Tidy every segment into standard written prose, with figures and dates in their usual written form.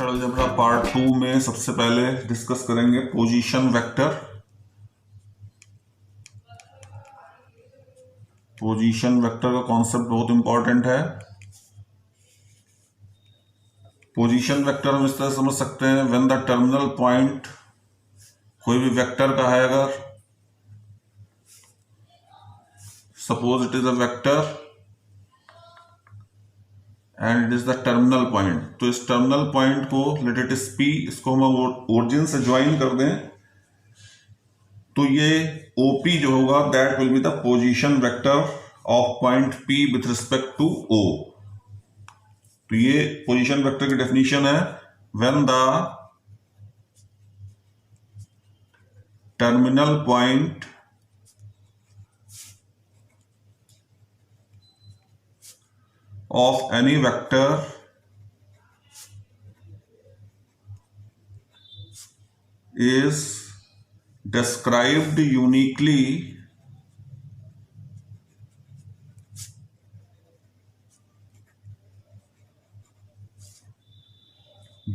Algebra part 2 में सबसे पहले डिस्कस करेंगे पोजीशन वेक्टर। पोजीशन वेक्टर का कॉन्सेप्ट बहुत इंपॉर्टेंट है। पोजीशन वेक्टर हम इस तरह समझ सकते हैं, व्हेन द टर्मिनल पॉइंट कोई भी वेक्टर का है, अगर suppose it is a vector and it is the terminal point, तो इस टर्मिनल पॉइंट को लेट इट इज पी, इसको हम ओरिजिन से ज्वाइन कर दें तो ये OP जो होगा that will be the position vector of point P with respect to O। तो ये पोजीशन वेक्टर की डेफिनेशन है, when the terminal point of any vector is described uniquely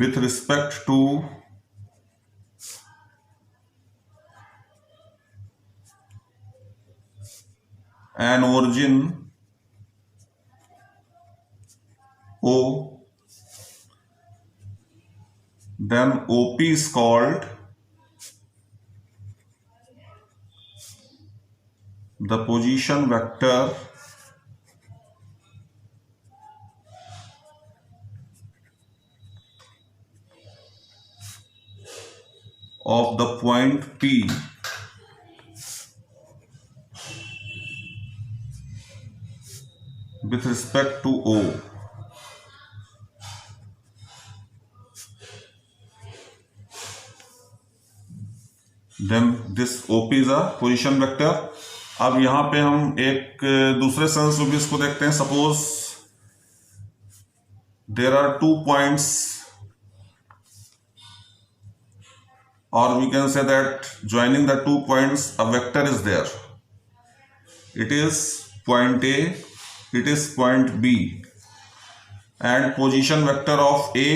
with respect to an origin O, then OP is called the position vector of the point P with respect to O। Then this OP is a position vector। अब यहां पे हम एक दूसरे sense में भी इसको देखते हैं। सपोज देर आर 2 पॉइंट्स, और we can say that joining the 2 points a vector is there. It is point A, it is point B, and position vector of A,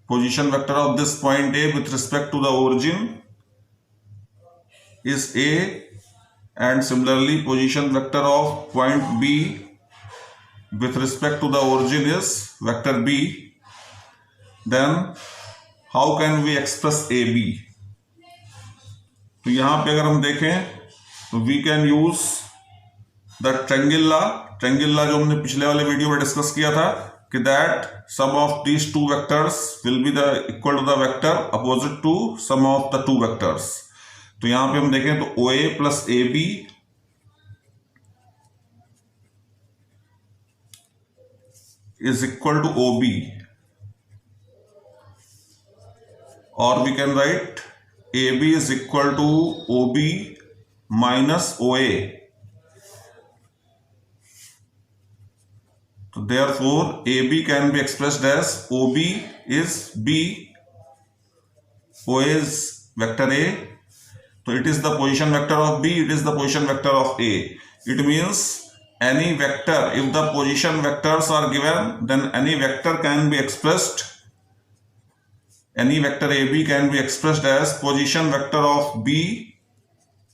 position vector of this point A with respect to the origin is A, and similarly position vector of point B with respect to the origin is vector B। Then how can we express AB? तो यहां पे अगर हम देखें तो we can use the triangle law. Triangle law जो हमने पिछले वाले वीडियो में डिस्कस किया था कि that sum of these 2 vectors will be the equal to the vector opposite to sum of the 2 vectors. तो यहां पे हम देखें तो OA plus AB is equal to OB, और we can write AB is equal to OB minus OA। So therefore AB can be expressed as OB is B, OA is vector A, so it is the position vector of B, it is the position vector of A। It means any vector, if the position vectors are given, then any vector can be expressed, any vector AB can be expressed as position vector of B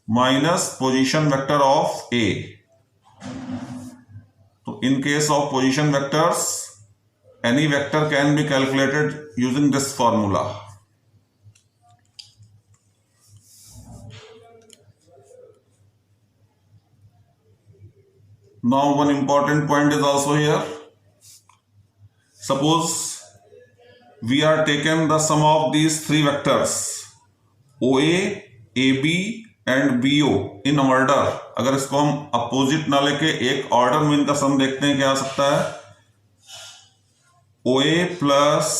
minus position vector of A। So in case of position vectors, any vector can be calculated using this formula। Now one important point is also here. Suppose we are taken the sum of these 3 vectors OA, AB and BO in order। अगर इसको हम opposite ना लेके एक order में इनका सम देखते हैं, क्या आ सकता है? OA plus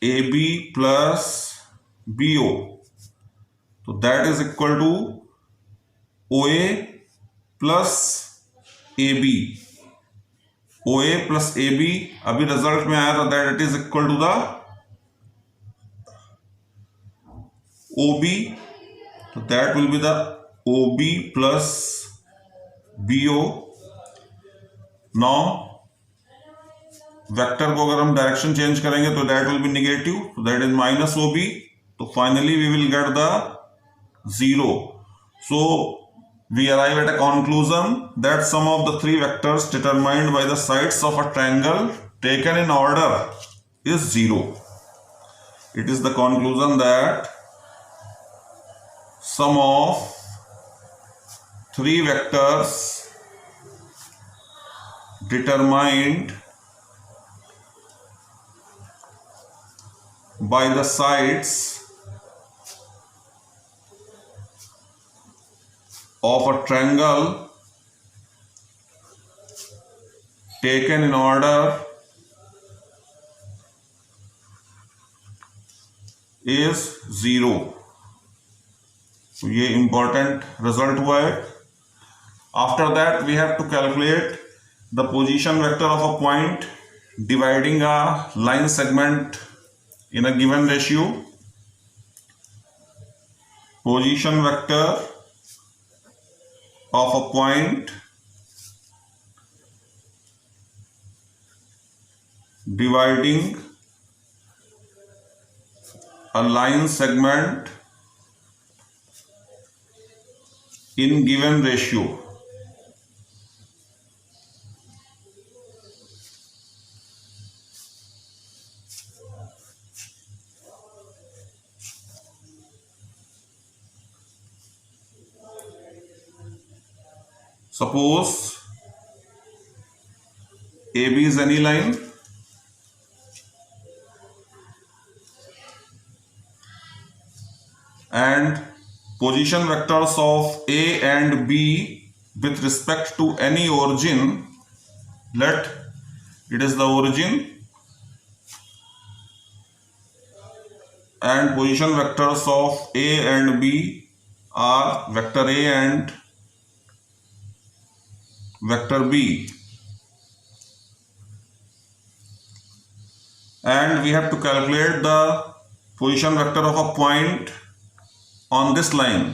AB plus BO, तो that is equal to OA plus AB। OA plus AB अभी रिजल्ट में आया था that it is equal to the OB, so that will be the OB plus BO। Now vector को अगर हम direction change करेंगे तो दैट विल बी नेगेटिव, तो that is minus O B, तो finally we will get the 0. So we arrive at a conclusion that sum of the three vectors determined by the sides of a triangle taken in order is 0. It is the conclusion that sum of three vectors determined by the sides of a triangle taken in order is 0. तो ये important result हुआ है. After that we have to calculate the position vector of a point dividing a line segment in a given ratio. Position vector of a point dividing a line segment in given ratio. Suppose AB is any line and position vectors of A and B with respect to any origin, let it is the origin, and position vectors of A and B are vector A and vector B, and we have to calculate the position vector of a point on this line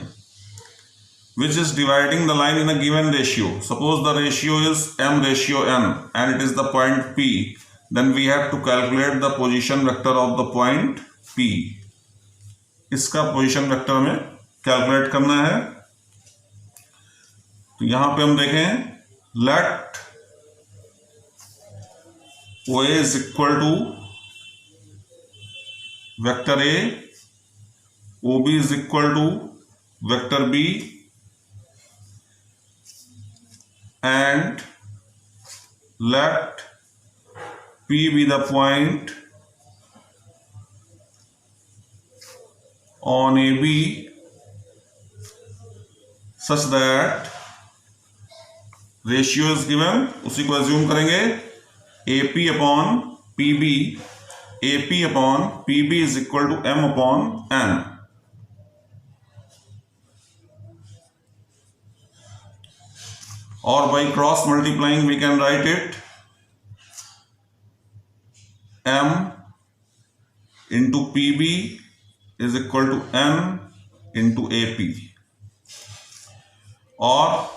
which is dividing the line in a given ratio. Suppose the ratio is m ratio n and it is the point P, then we have to calculate the position vector of the point P. इसका position vector हमें calculate करना है. तो यहां पे हम देखें, let OA is equal to vector A, OB is equal to vector B, and let P be the point on AB such that ratio is given. उसी को एज्यूम करेंगे AP upon PB, AP upon PB is equal to M upon N. और by cross multiplying we can write it M into PB is equal to N into AP. और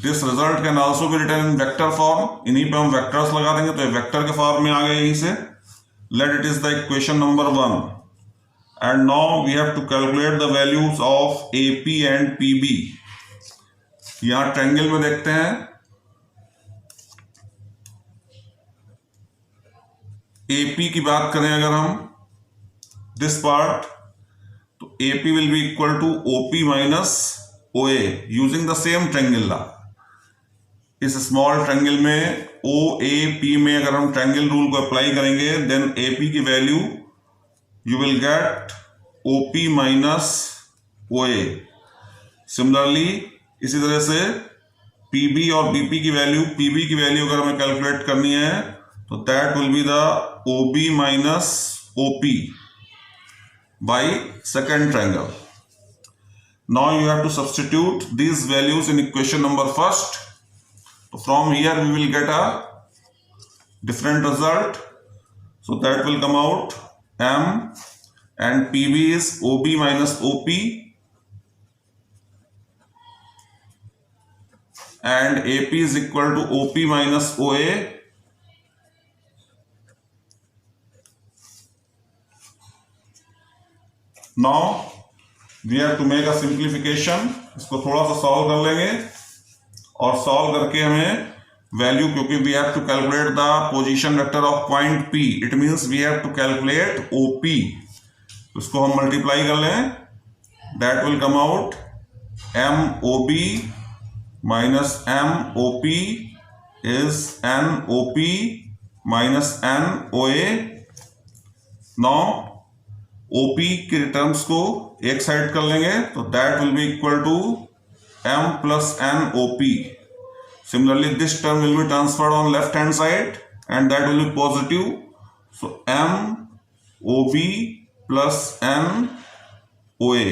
this result can also be written in vector form. इन्हीं पे हम vectors लगा देंगे तो vector के form में आ गए यहीं से. Let it is the equation number 1 and now we have to calculate the values of AP and PB. यहां ट्रायंगल में देखते हैं, AP की बात करें अगर हम दिस पार्ट, तो AP will be equal to OP minus OA using the same triangle law. इस स्मॉल ट्रायंगल में OAP में अगर हम ट्रायंगल रूल को अप्लाई करेंगे देन AP की value you will gate OP minus OA. Similarly इसी तरह से PB और BP की वैल्यू अगर हमें कैलकुलेट करनी है तो that will be the OB minus OP by second triangle. Now you have to substitute these values in equation number first. So from here we will get a different result. So that will come out M and PB is OB minus OP and AP is equal to OP minus OA. Now we have to make a simplification. इसको थोड़ा सा solve कर लेंगे और solve करके हमें value, क्योंकि we have to calculate the position vector of point P, it means we have to calculate OP. उसको हम मल्टीप्लाई कर लें, that will come out MOB minus MOP is NOP minus NOA. Now OP के terms को एक side कर लेंगे तो that will be equal to M plus NOP. Similarly, this term will be transferred on left hand side and that will be positive. So MOB plus NOA.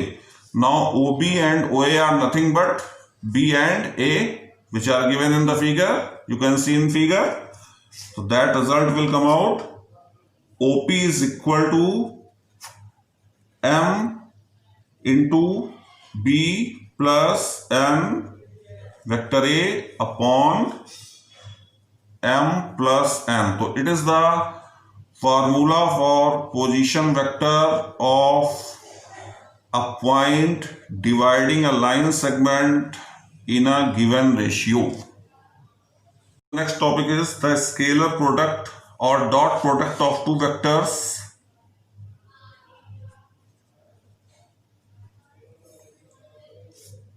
Now OB and OA are nothing but B and A, which are given in the figure. You can see in figure. So that result will come out. OP is equal to M into B plus N vector A upon M plus N. So it is the formula for position vector of a point dividing a line segment in a given ratio. Next topic is the scalar product or dot product of two vectors.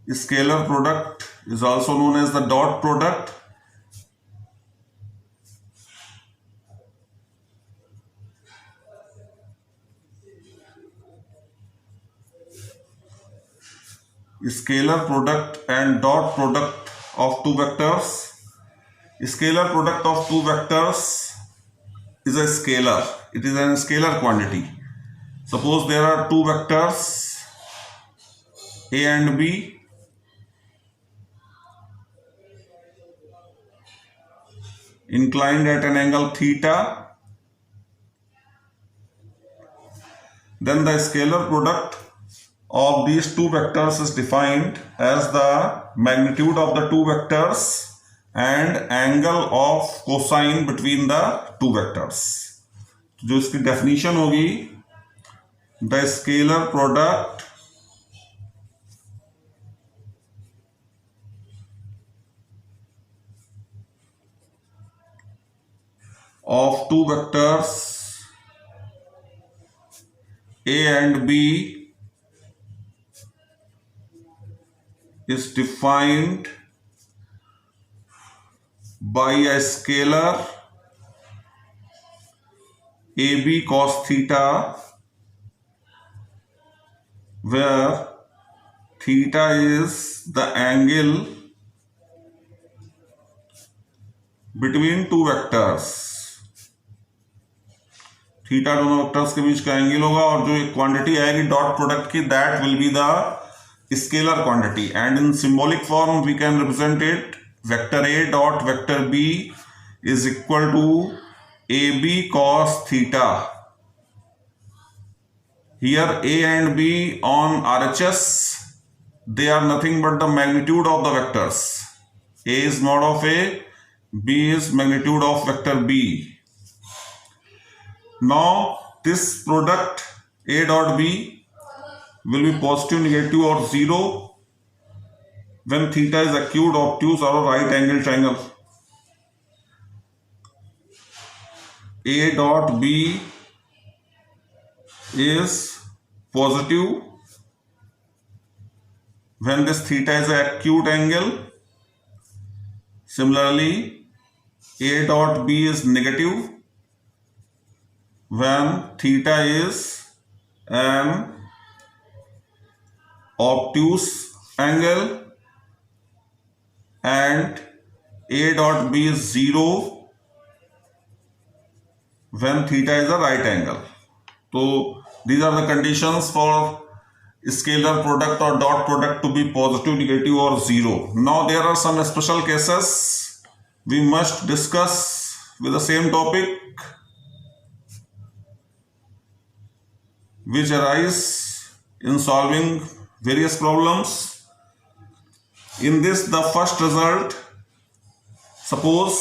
Scalar product is also known as the dot product. Scalar product and dot product of two vectors. Scalar product of two vectors is a scalar. It is a scalar quantity. Suppose there are two vectors A and B. Inclined at an angle theta. Then the scalar product of these two vectors is defined as the magnitude of the two vectors and angle of cosine between the two vectors. जो इसकी definition होगी, the scalar product of two vectors A and B is defined by a scalar AB cos theta, where theta is the angle between two vectors. Theta दोनों vectors के बीच का angle होगा और जो एक क्वांटिटी आएगी डॉट प्रोडक्ट की, that will be the scalar quantity. And in symbolic form we can represent it vector A dot vector B is equal to A B cos theta. Here A and B on RHS, they are nothing but the magnitude of the vectors. A is mod of A, B is magnitude of vector B. Now this product A dot B will be positive, negative or zero when theta is acute, obtuse or a right angle triangle. A dot B is positive when this theta is an acute angle. Similarly, A dot B is negative when theta is an obtuse angle, and A dot B is zero when theta is a right angle. So these are the conditions for scalar product or dot product to be positive, negative or zero. Now there are some special cases we must discuss with the same topic which arise in solving various problems. In this, the first result suppose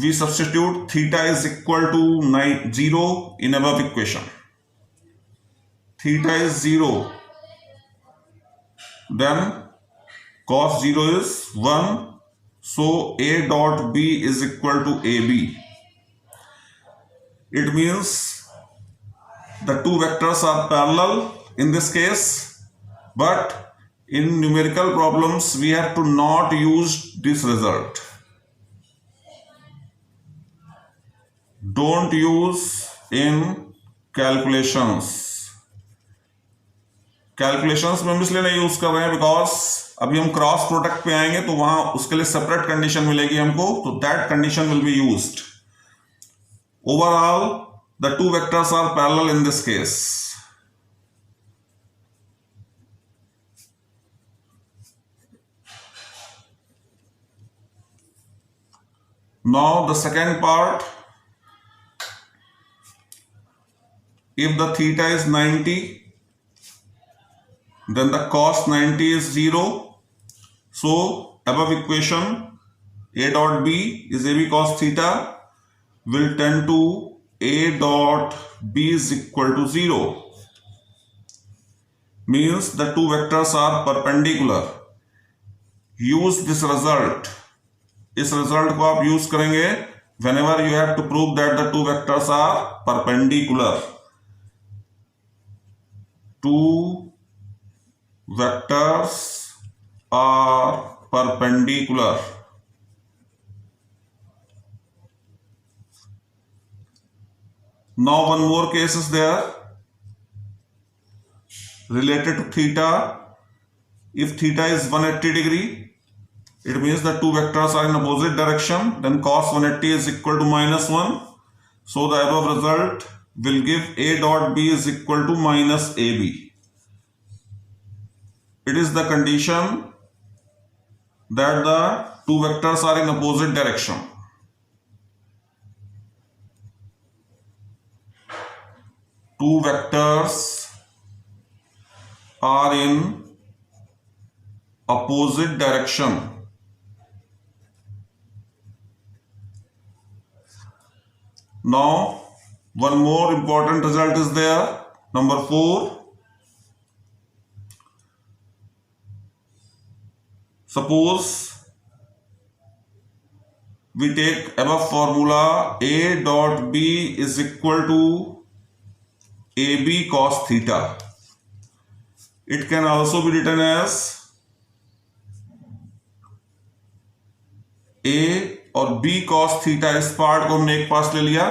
we substitute theta is equal to 0 in above equation. Theta is 0, then cos 0 is 1, so A dot B is equal to AB. It means the two vectors are parallel in this case, but in numerical problems we have to not use this result. Don't use in calculations. Calculations में हम इसलिए नहीं use कर रहे हैं because अभी हम cross product पे आएंगे तो वहां उसके लिए सेपरेट कंडीशन मिलेगी हमको, तो that condition will be used. Overall the two vectors are parallel in this case. Now the second part, if the theta is 90, then the cos 90 is 0. So above equation A dot B is AB cos theta will tend to A dot B is equal to 0. Means the two vectors are perpendicular. Use this result. इस result को आप use करेंगे whenever you have to prove that the two vectors are perpendicular. Two vectors are perpendicular. Now one more case is there related to theta. If theta is 180 degree, it means the two vectors are in opposite direction, then cos 180 is equal to -1. So the above result will give A dot B is equal to minus AB. It is the condition that the two vectors are in opposite direction. Two vectors are in opposite direction. Now one more important result is there, number 4. Suppose we take above formula A dot B is equal to AB cos theta. It can also be written as A और B cos theta. इस part को हमने एक पास ले लिया.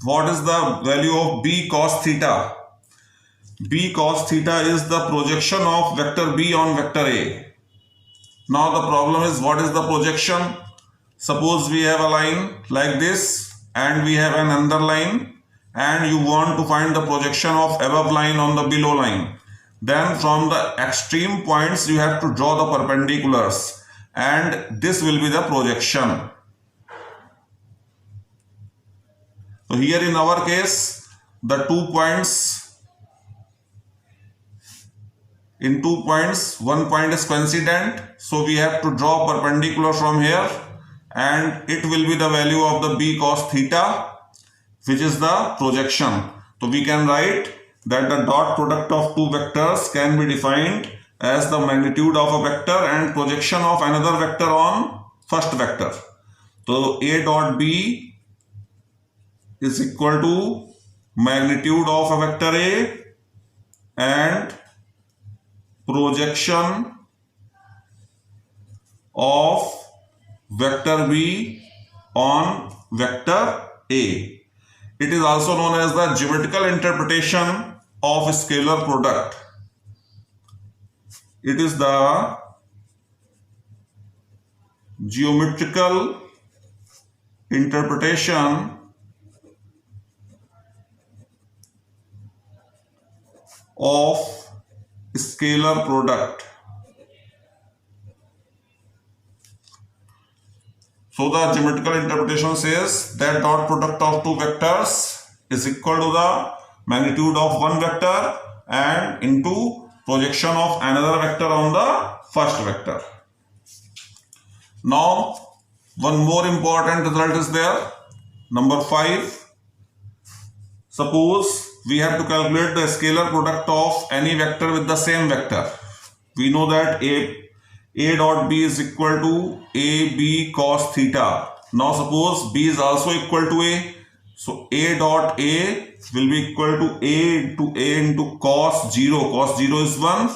What is the value of B cos theta? B cos theta is the projection of vector B on vector A. Now the problem is, what is the projection? Suppose we have a line like this and we have an another line, and you want to find the projection of above line on the below line. Then from the extreme points you have to draw the perpendiculars, and this will be the projection. So here in our case, the 2 points, in 2 points, 1 point is coincident, so we have to draw perpendicular from here, and it will be the value of the B cos theta, which is the projection. So we can write that the dot product of two vectors can be defined as the magnitude of a vector and projection of another vector on first vector. So A dot B is equal to magnitude of a vector A and projection of vector B on vector A. It is also known as the geometrical interpretation of scalar product. It is the geometrical interpretation of scalar product. So the geometrical interpretation says that dot product of two vectors is equal to the magnitude of one vector and into projection of another vector on the first vector. Now One more important result is there. Number 5. Suppose we have to calculate the scalar product of any vector with the same vector. We know that a dot b is equal to ab cos theta. Now suppose b is also equal to a. So a dot a will be equal to a into cos 0. Cos 0 is 1.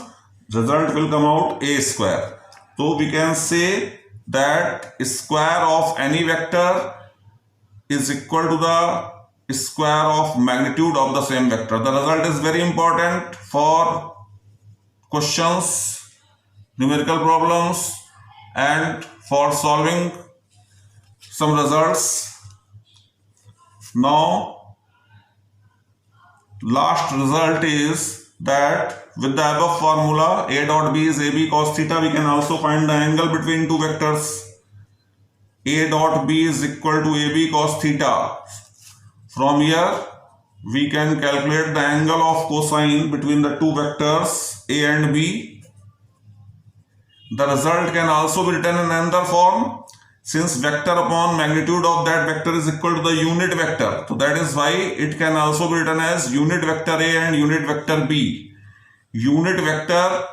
Result will come out a square. So we can say that square of any vector is equal to the square of magnitude of the same vector. The result is very important for questions, numerical problems, and for solving some results. Now, last result is that with the above formula a dot b is ab cos theta, we can also find the angle between two vectors. A dot b is equal to ab cos theta. From here we can calculate the angle of cosine between the two vectors a and b. The result can also be written in another form, since vector upon magnitude of that vector is equal to the unit vector. So that is why it can also be written as unit vector a and unit vector b. Unit vector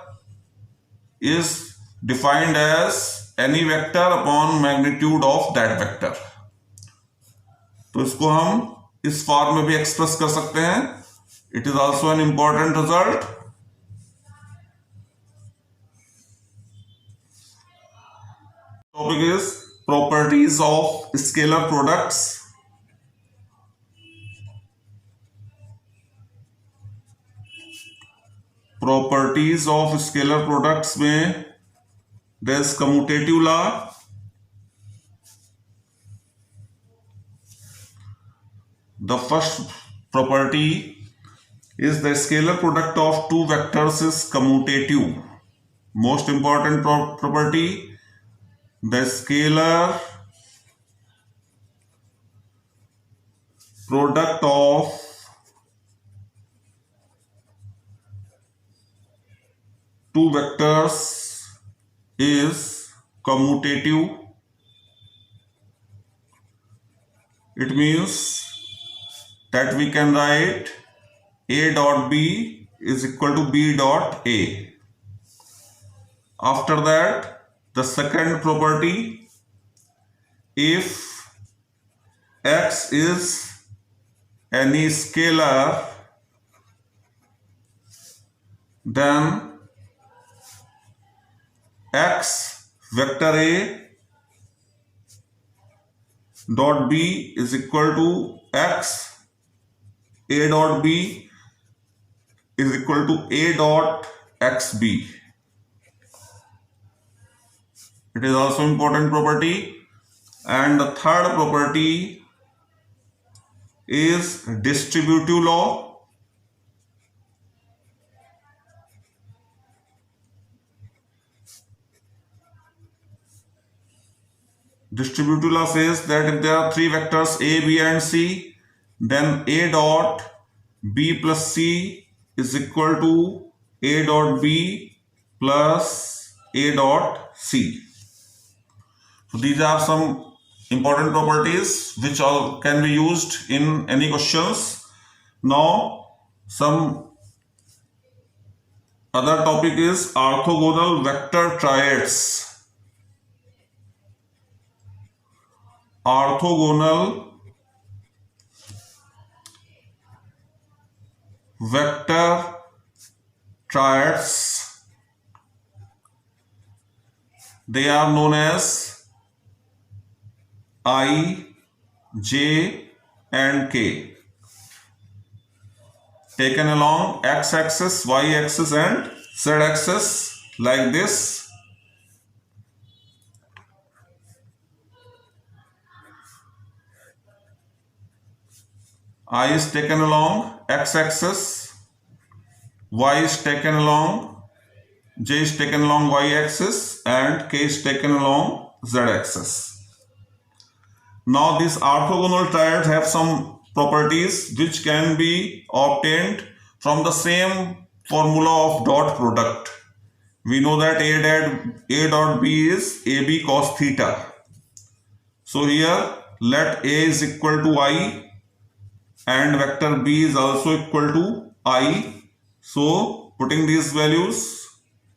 is defined as any vector upon magnitude of that vector. तो इसको हम इस form में भी express कर सकते हैं. It is also an important result. Topic is properties of scalar products. Properties of scalar products में there is commutative law. The first property is the scalar product of two vectors is commutative. Most important property, the scalar product of two vectors is commutative. It means that we can write a dot b is equal to b dot a. After that, the second property, if x is any scalar, then x vector a dot b is equal to x a dot b is equal to a dot xb. It is also important property. And the third property is distributive law. Distributive law says that if there are three vectors a, b and c, then a dot b plus c is equal to a dot b plus a dot c. So these are some important properties which all can be used in any questions. Now some other topic is orthogonal vector triads. Orthogonal vector triads, they are known as I, J and K, taken along x-axis, y-axis and z-axis like this. I is taken along x-axis, y is taken along, j is taken along y-axis and k is taken along z-axis. Now these orthogonal triads have some properties which can be obtained from the same formula of dot product. We know that a dot b is ab cos theta. So here let A is equal to I and vector B is also equal to I. So putting these values,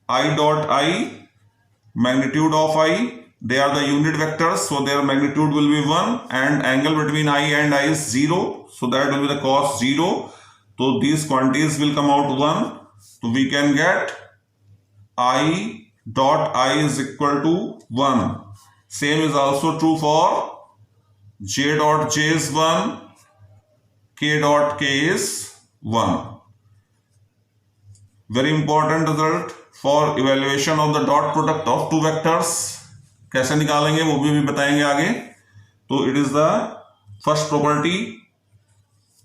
I dot I, magnitude of I, they are the unit vectors, so their magnitude will be 1, and angle between I and I is 0, so that will be the cos 0. So these quantities will come out 1. So we can get I dot I is equal to 1. Same is also true for J dot J is 1, K dot K is 1. Very important result for evaluation of the dot product of two vectors. कैसे निकालेंगे वो भी बताएंगे आगे. तो it is the first property.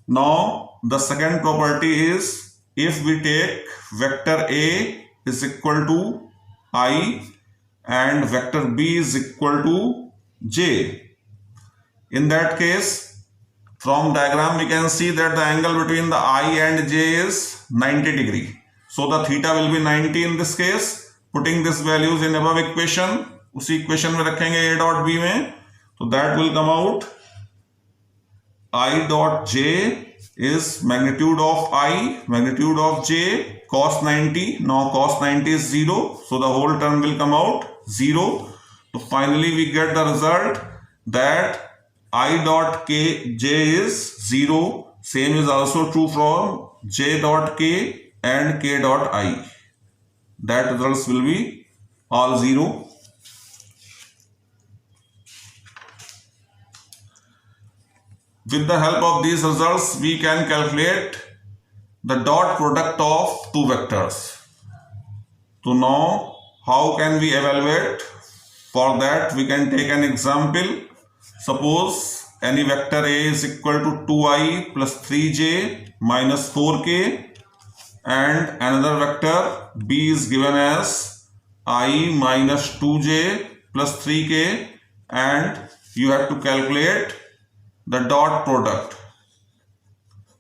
Now the second property is if we take vector A is equal to I and vector B is equal to J. In that case, from diagram we can see that the angle between the I and J is 90 degree. So the theta will be 90 in this case. Putting these values in above equation, उसी equation में रखेंगे A dot B में, so that will come out I dot J is magnitude of I, magnitude of J, cos 90. Now cos 90 is 0, so the whole term will come out 0. So finally we get the result that I dot K J is 0. Same is also true from J dot K and K dot I. That results will be all 0. With the help of these results, we can calculate the dot product of two vectors. So now, how can we evaluate? For that, we can take an example. Suppose any vector A is equal to 2i plus 3j minus 4k, and another vector B is given as I minus 2j plus 3k, and you have to calculate the dot product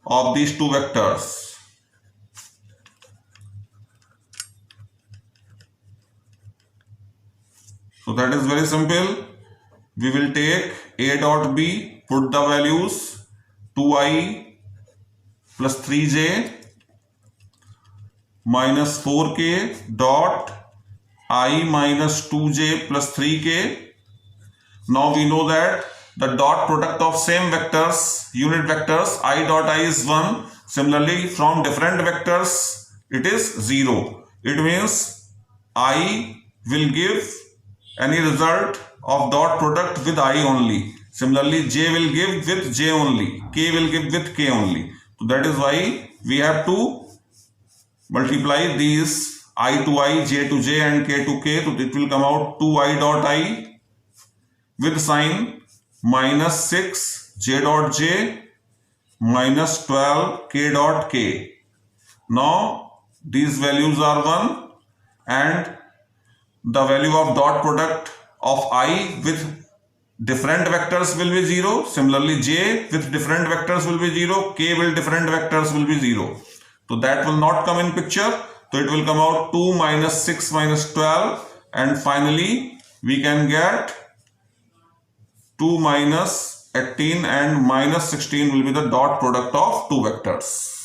of these two vectors. So that is very simple. We will take A dot B, put the values 2i plus 3j minus 4k dot I minus 2j plus 3k. Now we know that the dot product of same vectors, unit vectors, I dot I is 1. Similarly, from different vectors, it is 0. It means I will give any result of dot product with I only. Similarly, J will give with J only, K will give with K only. So that is why we have to multiply these I to I, J to J and K to K. So it will come out 2I dot I with sign minus 6 J dot J minus 12 K dot K. Now these values are 1 and the value of dot product of I with different vectors will be 0. Similarly, J with different vectors will be 0. K with different vectors will be 0. So that will not come in picture. So it will come out 2 minus 6 minus 12, and finally we can get 2 minus 18 and minus 16 will be the dot product of two vectors.